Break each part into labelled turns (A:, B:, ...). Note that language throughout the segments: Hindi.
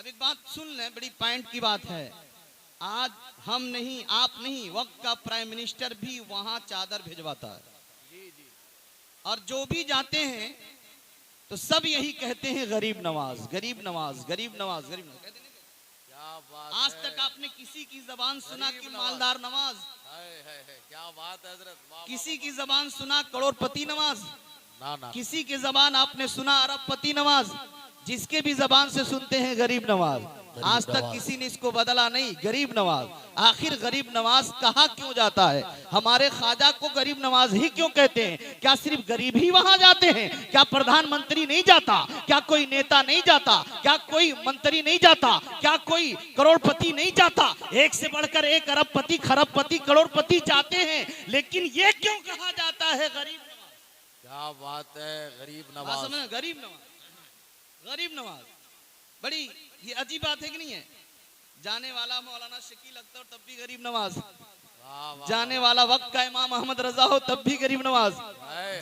A: अब एक बात सुन लें, बड़ी पॉइंट की बात है। आज हम नहीं, आप नहीं, वक्त का प्राइम मिनिस्टर भी वहां चादर भिजवाता है। और जो भी जाते हैं तो सब यही कहते हैं गरीब नवाज, गरीब नवाज, गरीब नवाज, गरीब नवाज कहते हैं। क्या बात आज तक आपने किसी की जबान सुना कि मालदार नवाज?
B: क्या बात है हजरत।
A: किसी की जबान सुना करोड़पति नवाज?
B: ना।
A: किसी की जबान आपने सुना अरबपति नवाज? जिसके भी जबान से सुनते हैं गरीब नवाज। आज तक किसी ने इसको बदला नहीं, गरीब नवाज। आखिर गरीब नवाज कहा क्यों जाता है? हमारे ख्वाजा को गरीब नवाज ही क्यों कहते हैं? क्या सिर्फ गरीब ही वहां जाते हैं? क्या प्रधानमंत्री नहीं जाता? क्या कोई नेता नहीं जाता? क्या कोई मंत्री नहीं जाता? क्या कोई करोड़पति नहीं जाता? एक से बढ़कर एक अरबपति, खरबपति, करोड़पति जाते हैं, लेकिन ये क्यों कहा जाता है गरीब नवाज?
B: क्या बात है, गरीब नवाज।
A: गरीब नवाज, गरीब नवाज। बड़ी ये अजीब बात है कि नहीं है? जाने वाला मौलाना शकील अख्तर तब भी गरीब नवाज, जाने वाला वक्त का इमाम अहमद रजा हो तब भी गरीब नवाज,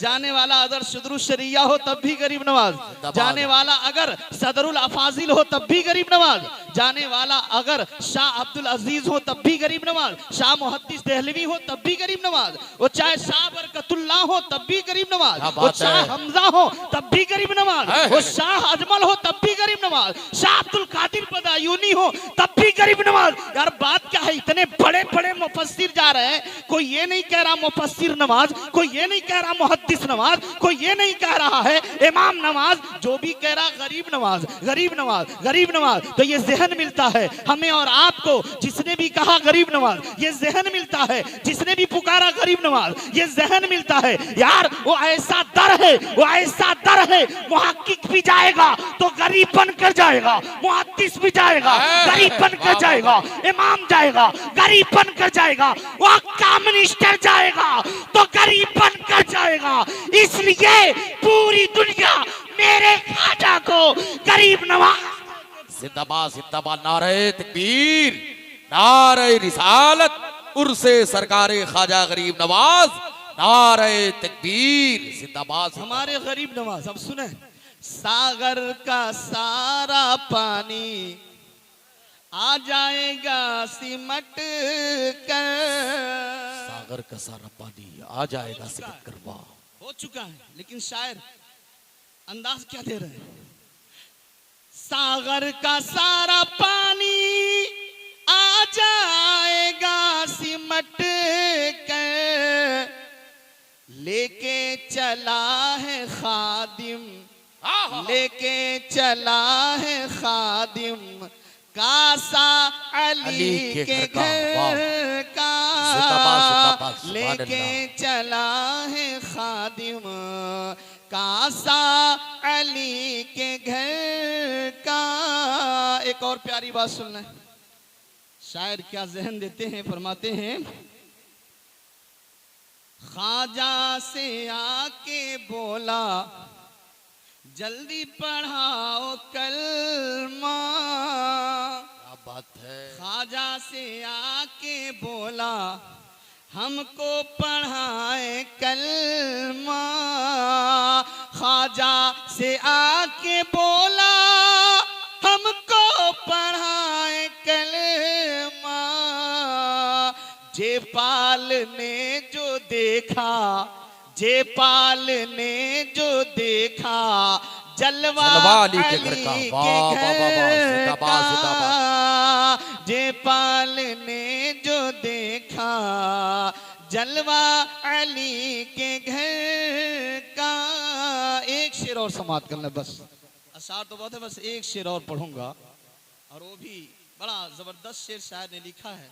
A: जाने वाला अगर सदरुल शरिया हो तब भी गरीब नवाज, जाने वाला अगर सदरुल अफाजिल हो तब भी गरीब नवाज, जाने वाला अगर शाह अब्दुल अजीज हो तब भी गरीब नवाज, शाह मुहद्दिस देहलवी हो तब भी गरीब नवाज, वो चाहे शाह बरकतुल्लाह हो तब भी गरीब नवाज, वो शाह हमजा हो तब भी गरीब नवाज, वो शाह अजमल हो तब भी गरीब नवाज, शाह अब्दुल कादिर बदायूनी हो तब भी गरीब नवाज। यार बात क्या है, इतने बड़े बड़े मुफस्सिर जा रहे हैं, कोई ये नहीं कह रहा मुफस्सिर नवाज, कोई ये नहीं कह रहा मुहद्दिस नवाज, कोई ये नहीं कह रहा है इमाम नवाज, जो भी कह रहा गरीब नवाज, गरीब नवाज, गरीब नवाज। तो ये जहन मिलता है हमें और आपको, जिसने भी कहा गरीब नवाज, ये जहन मिलता है, जिसने भी पुकारा गरीब नवाज, ये जहन मिलता है। यार वो ऐसा दर है, वो ऐसा दर है, मुहक्किक भी जाएगा तो गरीब बनकर जाएगा, मुहद्दिस भी जाएगा गरीब बनकर जाएगा, इमाम जाएगा गरीब बनकर जाएगा, वक्त का मिनिस्टर जाएगा तो गरीब बनकर जाएगा। इसलिए पूरी दुनिया मेरे ख्वाजा को गरीब नवाज
B: जिंदाबाद, जिंदाबाद, नारे तकबीर, नारे रिसालत, उर्से सरकारे ख्वाजा गरीब नवाज, नारे तकबीर, जिंदाबाद।
A: हमारे गरीब नवाज। अब सुने, सागर का सारा पानी आ जाएगा सिमट कर,
B: सागर का सारा पानी आ जाएगा सिमट कर। वाह,
A: हो चुका है, लेकिन शायर अंदाज क्या दे रहे हैं? सागर का सारा पानी आ जाएगा सिमट कर, लेके चला है खादिम, लेके चला है खादिम कासा अली के घर का, लेके चला है खादिम कासा अली के घर का। एक और प्यारी बात सुन लें, शायर क्या जहन देते हैं, फरमाते हैं ख्वाजा से आके बोला जल्दी पढ़ाओ कलमा,
B: क्या बात है।
A: ख्वाजा से आके बोला हमको पढ़ाए कलमा, ख्वाजा से आके बोला हमको पढ़ाए कलमा, जेपाल ने जो देखा, जेपाल ने जो देखा जलवा अली के घर का, जेपाल ने जो देखा जलवा अली के घर का। एक शेर और समाप्त कर ले बस, अशार तो बहुत है, बस एक शेर और पढ़ूंगा, और वो भी बड़ा जबरदस्त शेर शायर ने लिखा है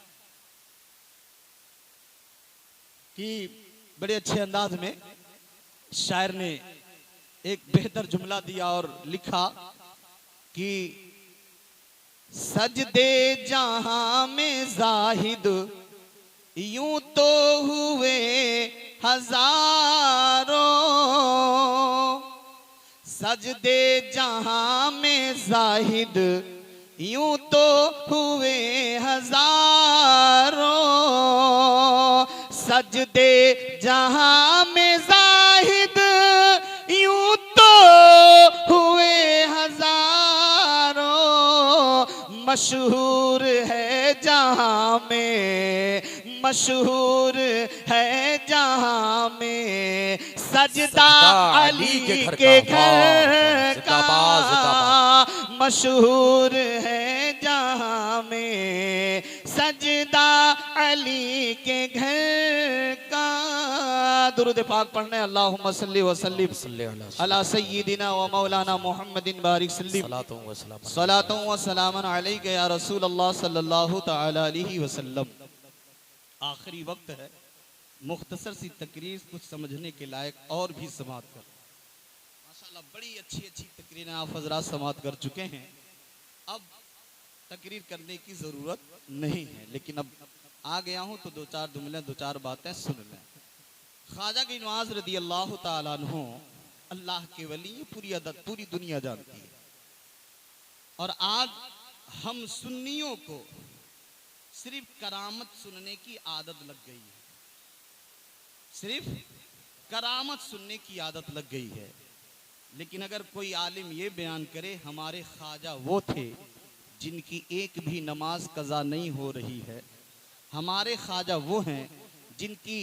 A: कि बड़े अच्छे अंदाज में शायर ने एक बेहतर जुमला दिया और लिखा कि सजदे जहां में जाहिद यूं तो हुए हजारों, सजदे जहां में जाहिद यूं तो हुए हजारों, सजदे जहां में जाहिद यूं तो हुए हजारों, मशहूर है जहां में, मशहूर है जहां में सजदा अली के घर का, मशहूर है जहां में सजदा अली के घर का। दुरूद पाक पढ़ने अल्लाहुम्मा सल्ली व सल्लिम अला सय्यिदिना व मौलाना मुहम्मदिन बारिक सलातों व सलामन अलैका या रसूल अल्लाह सल्लल्लाहु तआला अलैहि वसल्लम। आखिरी वक्त है, मुख्तसर सी तकरीर कुछ समझने के लायक और भी समात कर। माशाल्लाह बड़ी अच्छी अच्छी तकरीरें आप हजरात समात कर चुके हैं। अब तकरीर करने की ज़रूरत नहीं है, लेकिन अब आ गया हूँ तो दो चार जुमले दो चार बातें सुन लें। ख्वाजा की नवाज रदी अल्लाह ताला अन्हु अल्लाह के वली, पूरी दुनिया जानती है। और आज हम सुन्नियों को सिर्फ करामत सुनने की आदत लग गई है, सिर्फ करामत सुनने की आदत लग गई है। लेकिन अगर कोई आलिम ये बयान करे हमारे ख्वाजा वो थे जिनकी एक भी नमाज कज़ा नहीं हो रही है, हमारे ख्वाजा वो हैं जिनकी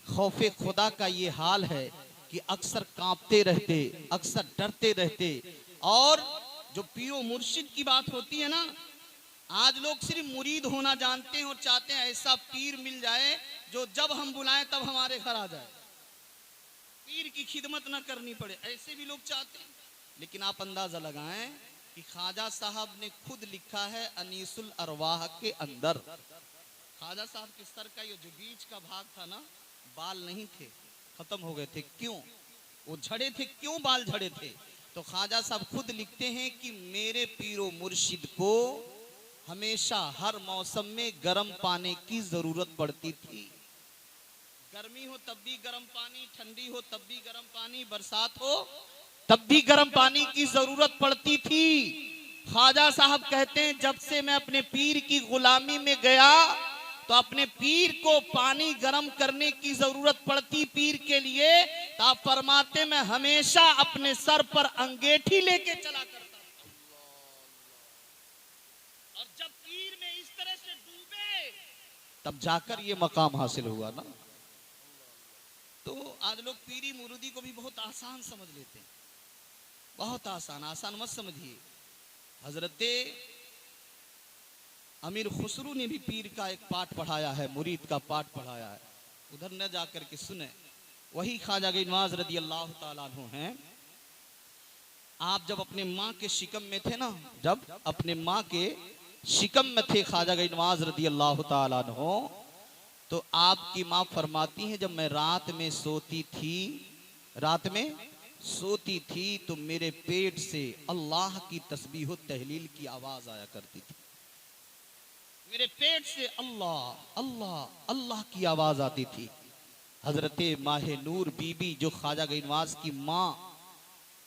A: खौफे खुदा का ये हाल है कि अक्सर कांपते रहते, अक्सर डरते रहते। और जो पीरो मुर्शिद की बात होती है ना, आज लोग सिर्फ मुरीद होना जानते हैं और चाहते हैं ऐसा पीर मिल जाए जो जब हम बुलाएं तब हमारे घर आ जाए, पीर की खिदमत ना करनी पड़े, ऐसे भी लोग चाहते हैं। लेकिन आप अंदाजा लगाएं कि ख्वाजा साहब ने खुद लिखा है अनीसुल अरवाह के अंदर, ख्वाजा साहब के सर का ये जो बीच का भाग था ना, बाल नहीं थे, खत्म हो गए थे। क्यों? वो झड़े थे। क्यों बाल झड़े थे? तो ख्वाजा साहब खुद लिखते हैं कि मेरे पीरो मुर्शिद को हमेशा हर मौसम में गर्म पानी की जरूरत पड़ती थी। गर्मी हो तब भी गर्म पानी, ठंडी हो तब भी गर्म पानी, बरसात हो तब भी गर्म पानी की जरूरत पड़ती थी। ख्वाजा साहब कहते हैं जब से मैं अपने पीर की गुलामी में गया तो अपने पीर को पानी गर्म करने की जरूरत पड़ती पीर के लिए। तो आप फरमाते मैं हमेशा अपने सर पर अंगेठी लेके चला करता था। और जब पीर में इस तरह से डूबे तब जाकर ये मकाम हासिल हुआ ना। तो आज लोग पीरी मुरीदी को भी बहुत आसान समझ लेते हैं, बहुत आसान। आसान मत समझिए। हजरते अमीर खुसरू ने भी पीर का एक पाठ पढ़ाया है, मुरीद का पाठ पढ़ाया है, उधर न जाकर के सुने। वही ख्वाजा नवाज रदी अल्लाह ताला अन्हु हैं। आप जब अपने माँ के शिकम में थे ना, जब अपने माँ के शिकम में थे ख्वाजा नवाज रदी अल्लाह ताला अन्हु, तो आपकी माँ फरमाती हैं जब मैं रात में सोती थी तो मेरे पेट से अल्लाह की तस्बीह तहलील की आवाज आया करती थी। मेरे पेट से अल्लाह अल्लाह अल्लाह की आवाज आती थी। हजरते माहे नूर बीबी जो ख्वाजा नवाज की माँ,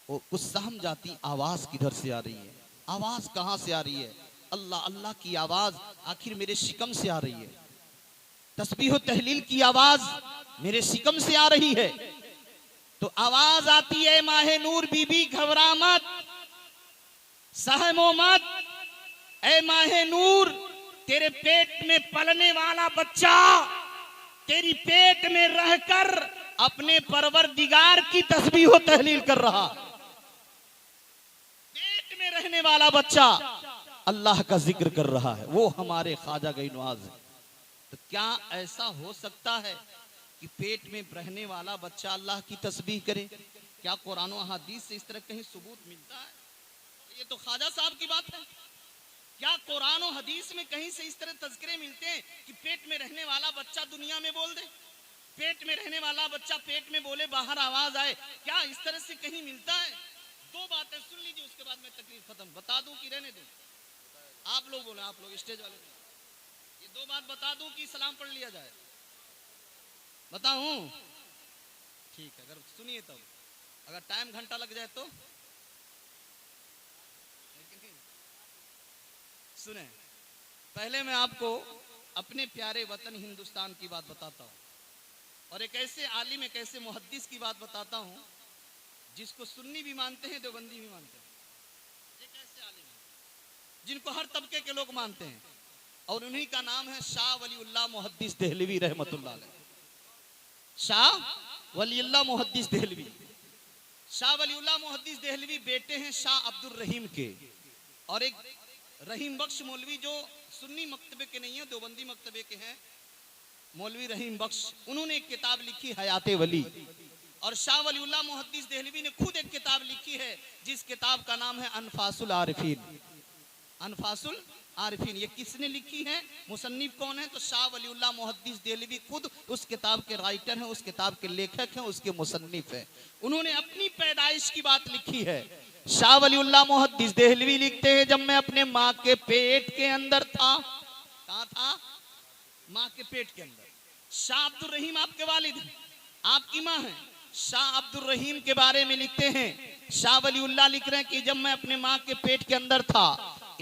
A: वो कुछ सहम जाती आवाज किधर से आ रही है, आवाज कहाँ से आ रही है। अल्लाह अल्लाह की आवाज आखिर मेरे शिकम से आ रही है, तस्बीह तहलील की आवाज मेरे शिकम से आ रही है। तो आवाज आती है माहे नूर बीबी घबरा मत, सहमो मत। ऐ माहे नूर, तेरे पेट में पलने वाला बच्चा तेरी पेट में रहकर अपने परवरदिगार की तस्बीह व तहलील कर रहा। पेट में रहने वाला बच्चा अल्लाह का जिक्र कर रहा है, वो हमारे ख्वाजा नवाज है। तो क्या ऐसा हो सकता है कि पेट में रहने वाला बच्चा अल्लाह की तस्बीह करे? क्या कुरान और हदीस से इस तरह कहीं सबूत मिलता है? ये तो ख्वाजा साहब की बात है। क्या कुरान और हदीस में कहीं से इस तरह तज़किरे मिलते हैं कि पेट में रहने वाला बच्चा दुनिया में बोल दे, पेट में रहने वाला बच्चा पेट में बोले, बाहर आवाज आए? क्या इस तरह से कहीं मिलता है? दो बातें सुन लीजिए, उसके बाद मैं तकरीर खत्म। बता दूं कि रहने दूं? आप लोग बोले, आप लोग स्टेज वाले, ये दो बात बता दूं कि सलाम पढ़ लिया जाए? बताऊं? ठीक है, अगर सुनिए तब, अगर टाइम घंटा लग जाए तो सुने। पहले मैं आपको अपने प्यारे वतन हिंदुस्तान की बात बताता हूँ और एक ऐसे आलिम, एक ऐसे मुहद्दिस की बात बताता हूँ जिसको सुन्नी भी मानते हैं, देवबंदी भी मानते हैं। एक ऐसे आलिम है, जिनको हर तबके के लोग मानते हैं, और उन्हीं का नाम है शाह वलीउल्लाह मुहद्दिस देहलवी रहमतुल्लाह अलैह। शाह वलीउल्लाह मुहद्दिस देहलवी, शाह वलीउल्लाह मुहद्दिस देहलवी बेटे हैं शाह अब्दुल रहीम के, और एक रहीम बख्श मौलवी जो सुन्नी मकतबे के नहीं है, देवबंदी मकतबे के हैं, मौलवी रहीम बख्श, उन्होंने एक किताब लिखी हयाते वली। और शाह वलीउल्लाह मुहद्दिस देहलवी ने खुद एक किताब लिखी है जिस किताब का नाम है अनफासुल आरिफीन। अनफासुल आरिफीन ये किसने लिखी है, मुसन्निफ कौन है? तो शाह वलीउल्लाह मुहद्दिस देहलवी खुद उस किताब के राइटर हैं, उस किताब के लेखक हैं, उसके मुसन्निफ हैं। उन्होंने अपनी पैदाइश की बात लिखी है। शाह वलीउल्लाह मुहद्दिस देहलवी लिखते हैं, जब मैं अपने माँ के पेट के अंदर था। कहाँ था? माँ के पेट के अंदर। शाह अब्दुल रहीम आपके वालिद हैं, आपकी माँ है। शाह अब्दुल रहीम के बारे में लिखते हैं, शाह वलीउल्लाह लिख रहे हैं कि जब मैं अपने माँ के पेट के अंदर था,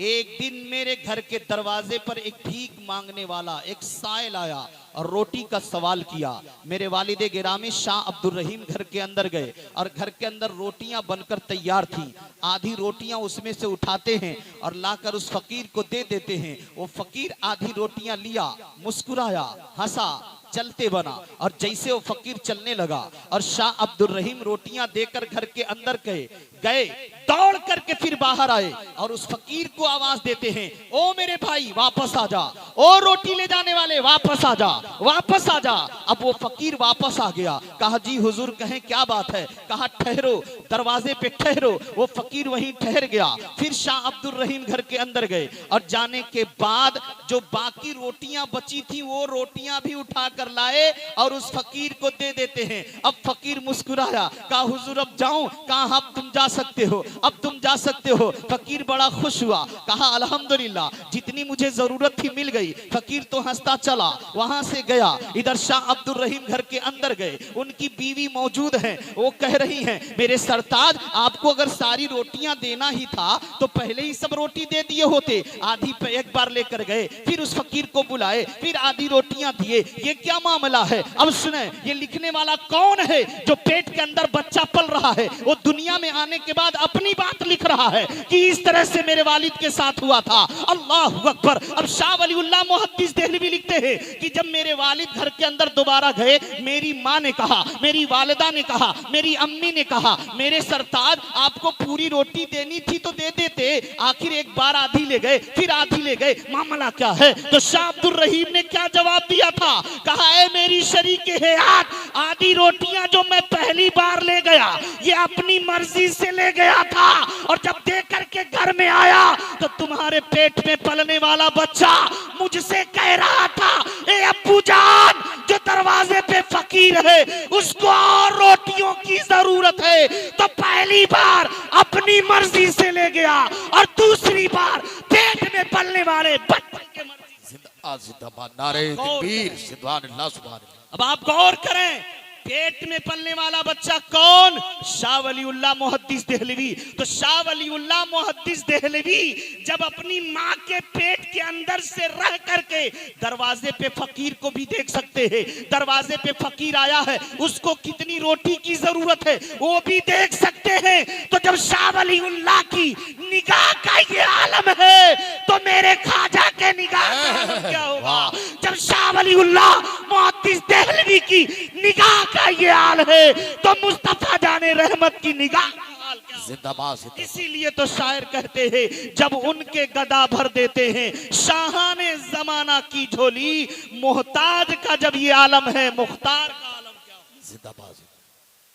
A: एक दिन मेरे घर के दरवाजे पर एक भीख मांगने वाला एक साइल आया और रोटी का सवाल किया। मेरे वालिद गिरामी शाह अब्दुल रहीम घर के अंदर गए और घर के अंदर रोटियां बनकर तैयार थी। आधी रोटियां उसमें से उठाते हैं और लाकर उस फकीर को दे देते हैं। वो फकीर आधी रोटियां लिया, मुस्कुराया, हंसा, चलते बना, और जैसे वो फकीर चलने लगा और शाह अब्दुल रहीम रोटियां देकर घर के अंदर गए, दौड़ करके फिर बाहर आए और उस फकीर को आवाज देते हैं, ओ मेरे भाई वापस आ जा, ओ रोटी ले जाने वाले वापस आ जा, वापस आ जा। अब वो फकीर वापस आ गया। कहा जी हुजूर कहें क्या बात है? कहा ठहरो, दरवाजे पे ठहरो। वो फकीर वहीं ठहर गया। फिर शाह अब्दुल रहीम घर के अंदर गए और जाने के बाद जो बाकी रोटियां बची थी वो रोटियां भी उठा कर लाए और उस फकीर को दे देते हैं। अब फकीर मुस्कुराया, कहा हुजूर अब जाऊं? कहा अब तुम जा सकते हो, अब तुम जा सकते हो। फकीर बड़ा खुश हुआ, कहा अल्हम्दुलिल्लाह जितनी मुझे जरूरत थी मिल गई। फकीर तो हंसता चला, वहां से गया। इधर शाह अब्दुल रहीम घर के अंदर गए, उनकी बीवी मौजूद है। वो कह रही हैं, मेरे सरताज आपको अगर सारी रोटियां देना ही था तो पहले ही सब रोटी दे दिए होते। आधी पे एक बार लेकर गए, फिर उस फकीर को बुलाए, फिर आधी रोटियां दिए। ये क्या मामला है? अब सुने, ये लिखने वाला कौन है? जो पेट के अंदर बच्चा पल रहा है, वो दुनिया में आने के बाद अपनी बात लिख रहा है कि इस तरह से मेरे वालिद के साथ हुआ था। अल्लाह अकबर। अब शाह वलीउल्लाह मुहद्दिस देहलवी लिखते हैं कि जब मेरे वालिद घर के अंदर दोबारा गए, मेरी माँ ने कहा, मेरी वालिदा ने कहा, मेरी अम्मी ने कहा, मेरे सरताज आपको पूरी रोटी देनी थी तो दे देते, आखिर एक बार आधी ले गए, फिर आधी ले गए, मामला क्या है? तो शाह अब्दुल रहीम ने क्या जवाब दिया था? कहा है मेरी शरीके हयात, आधी रोटियां जो मैं पहली बार ले गया ये अपनी मर्जी से ले गया था, और जब दे करके घर में आया तो तुम्हारे पेट में पलने वाला बच्चा मुझसे कह रहा था, ए अब्बू जान जो दरवाजे पे फकीर है उसको और रोटियों की जरूरत है। तो पहली बार अपनी मर्जी से ले गया और दूसरी बार पेट में पलने वाले बच्चे के मर्जी।
B: जिंदाबाद, नारे तकबीर, सिद्धान अल्लाह सुभान।
A: अब आप गौर करें, पेट में पलने वाला बच्चा कौन? शाह वलीउल्लाह मुहद्दिस देहलवी। तो शाह वलीउल्लाह मुहद्दिस देहलवी जब अपनी माँ के पेट के अंदर से रह करके दरवाजे पे फकीर को भी देख सकते हैं, दरवाजे पे फकीर आया है उसको कितनी रोटी की जरूरत है वो भी देख सकते हैं। तो जब शाह वलीउल्लाह की निगाह का ये आलम है तो मेरे खाजा के निगाह का आलम क्या होगा? जब शाह वलीउल्लाह मुहद्दिस देहलवी की निगाह का ये हाल है तो मुस्तफा जाने रहमत की निगाह का हाल क्या होगा?
B: जिंदाबाद।
A: इसीलिए तो शायर कहते हैं, जब उनके गदा भर देते हैं शाहाने जमाना की झोली, मोहताज का जब ये आलम है मुख्तार का आलम क्या होगा?
B: जिंदाबाद।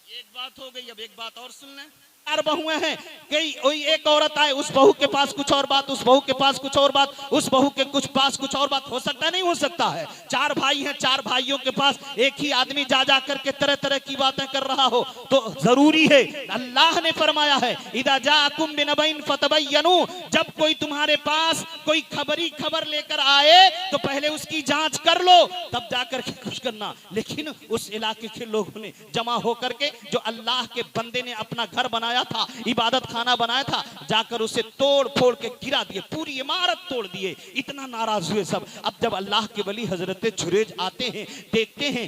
A: एक बात हो गई, अब एक बात और सुन लें। चार बहुएं हैं, कोई एक औरत आए, उस बहू के पास कुछ और बात, उस बहू के पास कुछ और बात, उस बहू के पास कुछ और बात। हो सकता है? नहीं हो सकता है। चार भाई हैं, चार भाइयों के पास एक ही आदमी जा जा करके तरह तरह की बातें कर रहा हो तो जरूरी है। अल्लाह ने फरमाया है, इदा जाकुम बिनबइन फतबय्यनु, जब कोई तुम्हारे पास कोई खबर लेकर आए तो पहले उसकी जांच कर लो तब जाकर के कुछ करना। लेकिन उस इलाके के लोगों ने जमा होकर के, जो अल्लाह के बंदे ने अपना घर बनाया बनाया था, इबादत खाना बनाया था, जाकर उसे तोड़ फोड़ के गिरा दिए, पूरी इमारत तोड़ दिए। इतना नाराज हुए सब। अब जब अल्लाह के वली हजरत जुरैज आते हैं, देखते हैं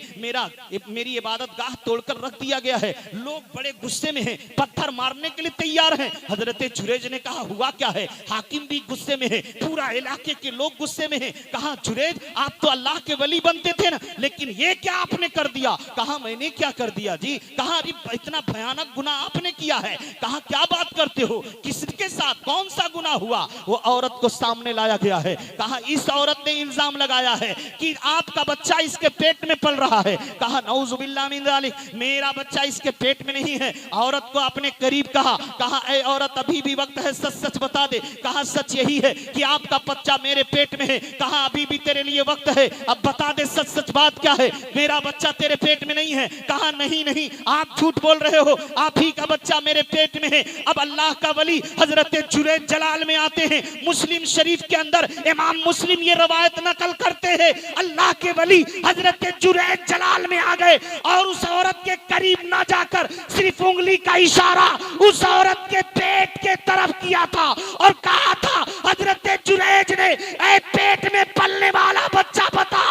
A: मेरी इबादत गाह तोड़कर रख दिया गया है, लोग बड़े गुस्से में हैं, पत्थर मारने के लिए तैयार हैं। हजरत जुरैज ने कहा हुआ क्या है? हाकिम भी गुस्से में है, पूरा इलाके के लोग गुस्से में हैं। कहा जुरैज आप तो अल्लाह के वली बनते थे ना, लेकिन ये क्या आपने कर दिया? कहा मैंने क्या कर दिया जी? कहा अभी इतना भयानक गुनाह आपने किया है। कहा क्या बात करते हो, किसके साथ, कौन सा गुनाह हुआ? वो औरत को सामने लाया गया है। कहा इस औरत ने इल्जाम लगाया है कि आपका बच्चा इसके पेट में पल रहा है। कहा नऊजुबिल्लाह मिन ज़ालिक, मेरा बच्चा इसके पेट में नहीं है। औरत को अपने करीब कहा, कहा ए औरत अभी भी वक्त है, सच सच बता दे। कहा सच यही है कि आपका बच्चा मेरे पेट में है। कहा अभी भी तेरे लिए वक्त है, अब बता दे सच सच बात क्या है, मेरा बच्चा तेरे पेट में नहीं है। कहा नहीं नहीं आप झूठ बोल रहे हो, आप ही का बच्चा मेरे पेट में है। अब अल्लाह का वली हजरत जुरैज जलाल में आते हैं। मुस्लिम शरीफ के अंदर इमाम मुस्लिम ये रवायत नकल करते हैं, अल्लाह के वली हजरत जुरैज जलाल में आ गए और उस औरत के करीब ना जाकर सिर्फ उंगली का इशारा उस औरत के पेट के तरफ किया था और कहा था हजरत जुरैज ने, ऐ पेट में पलने वाला बच्चा बता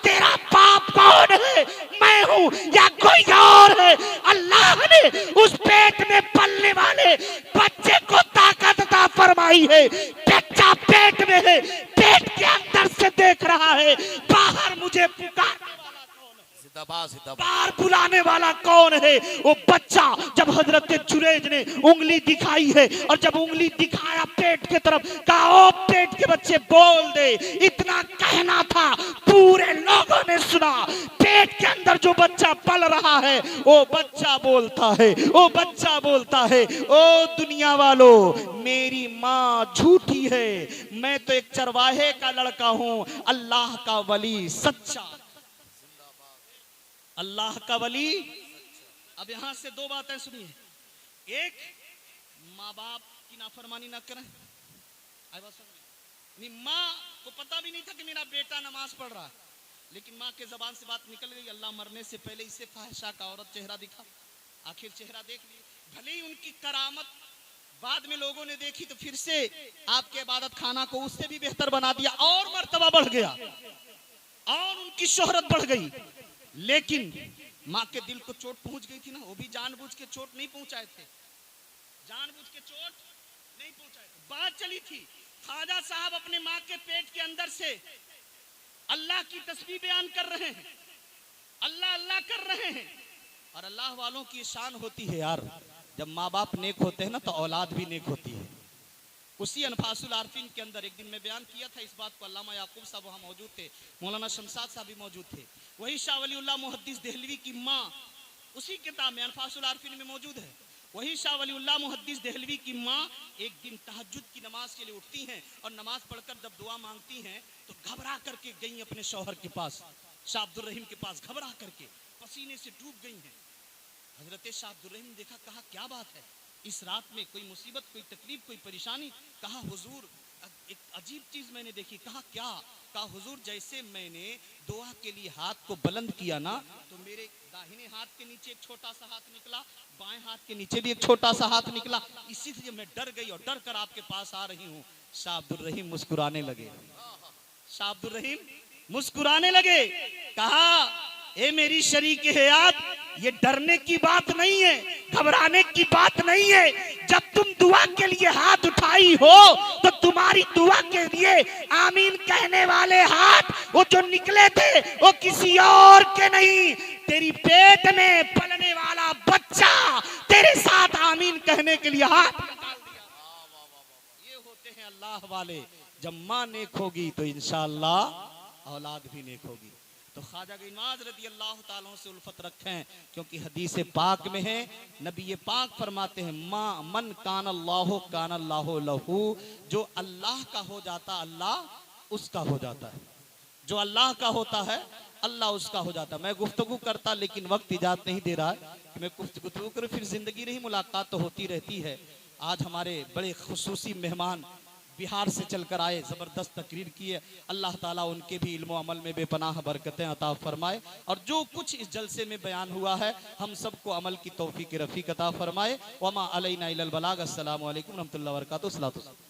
A: तेरा बाप कौन है, मैं हूं या कोई और है? अल्लाह ने उस पेट में पलने वाले बच्चे को ताकत अता फरमाई है। बच्चा पेट में है, पेट के अंदर से देख रहा है, बाहर मुझे पुकारने वाला कौन है, बाहर बुलाने वाला कौन है? वो बच्चा जब हजरत जुरैज ने उंगली दिखाई है और जब उंगली दिखाया पेट के तरफ, कहा ओ पेट के बच्चे बोल दे, इतना कहना था, पूरे लोगों ने सुना। पेट के अंदर जो बच्चा पल रहा है वो बच्चा बोलता है, वो बच्चा बोलता है, ओ दुनिया वालों मेरी माँ झूठी है, मैं तो एक चरवाहे का लड़का हूं, अल्लाह का वली सच्चा, अल्लाह का वली। अब यहां से दो बातें सुनिए, एक माँ बाप की नाफरमानी ना करें। माँ को पता भी नहीं था कि मेरा बेटा नमाज पढ़ रहा है, लेकिन माँ के जबान से बात निकल गई, अल्लाह मरने से पहले इसे फाहिशा का औरत चेहरा दिखा, आखिर चेहरा देख लिया। भले ही उनकी करामत बाद में लोगों ने देखी तो फिर से आपके इबादत खाना को उससे भी बेहतर बना दिया और मर्तबा बढ़ गया और उनकी शोहरत बढ़ गई। लेकिन माँ के दिल को चोट पहुंच गई थी ना, वो भी जानबूझ के चोट नहीं पहुंचाए थे, जानबूझ के चोट नहीं पहुंचाए थे। बात चली थी, ख्वाजा साहब अपने माँ के पेट के अंदर से अल्लाह की तस्बीह बयान कर रहे हैं, अल्लाह अल्लाह कर रहे हैं। और अल्लाह वालों की शान होती है यार, जब माँ बाप नेक होते हैं ना तो औलाद भी नेक होती है। उसी अनफासुल आरफीन के अंदर एक दिन मैं बयान किया था इस बात को, अल्लामा याकूब साहब वहाँ मौजूद थे, मौलाना शमशाद साहब भी मौजूद थे, वही शाह वलीउल्लाह मुहद्दिस देहलवी की माँ उसी किताब में अनफासुल आरफीन में मौजूद है। वही शाह वलीउल्लाह मुहद्दिस देहलवी की माँ एक दिन तहज्जुद की नमाज के लिए उठती हैं और नमाज पढ़कर जब दुआ मांगती हैं तो घबरा करके गई अपने शौहर के पास, शाह अब्दुल रहीम के पास, घबरा करके पसीने से डूब गई हैं। हजरत शाह अब्दुल रहीम देखा, कहा क्या बात है, इस रात में कोई मुसीबत, कोई तकलीफ, कोई परेशानी? कहा हुजूर एक अजीब चीज मैंने देखी। कहा क्या? कहा हुजूर जैसे मैंने दुआ के लिए हाथ को बुलंद किया ना तो मेरे दाहिने हाथ के नीचे एक छोटा सा हाथ निकला, बाएं हाथ के नीचे भी एक छोटा सा हाथ निकला, इसी से मैं डर गई और डर कर आपके पास आ रही हूँ। शाह अब्दुल रहीम मुस्कुराने लगे, शाह अब्दुल रहीम मुस्कुराने लगे। कहा ए मेरी शरीक हयात, ये डरने की बात नहीं है, घबराने की बात नहीं है। जब तुम दुआ के लिए हाथ उठाई हो तो तुम्हारी दुआ के लिए आमीन कहने वाले हाथ वो जो निकले थे वो किसी और के नहीं, तेरी पेट में पलने वाला बच्चा तेरे साथ आमीन कहने के लिए हाथ निकाल दिया। ये होते हैं अल्लाह वाले। जब माँ नेक होगी तो इंशाअल्लाह औलाद भी नेक होगी। तो ख्वाजा गनीमाज रज़ी अल्लाह ताला से उल्फत रखें, क्योंकि हदीस पाक में है, नबी पाक फरमाते हैं माँ मन कान अल्लाह कान अल्लाह लहू, जो अल्लाह का हो जाता अल्लाह उसका हो जाता है, जो अल्लाह का होता है अल्लाह उसका हो जाता है। मैं गुफ्तगू करता लेकिन वक्त इजाज़त नहीं दे रहा है कि मैं गुफ्तगू करूं, फिर जिंदगी रही मुलाकात तो होती रहती है। आज हमारे बड़े खुसूसी मेहमान बिहार से चलकर आए, ज़बरदस्त तकरीर की है। अल्लाह ताला उनके भी इल्म अमल में बेपनाह बरकतें अता फरमाए, और जो कुछ इस जलसे में बयान हुआ है हम सबको अमल की तौफीक रफ़ीक अता फरमाए। वमा अलैना इल्लल बलाग। अस्सलामु अलैकुम रहमतुल्लाहि व बरकातुहू।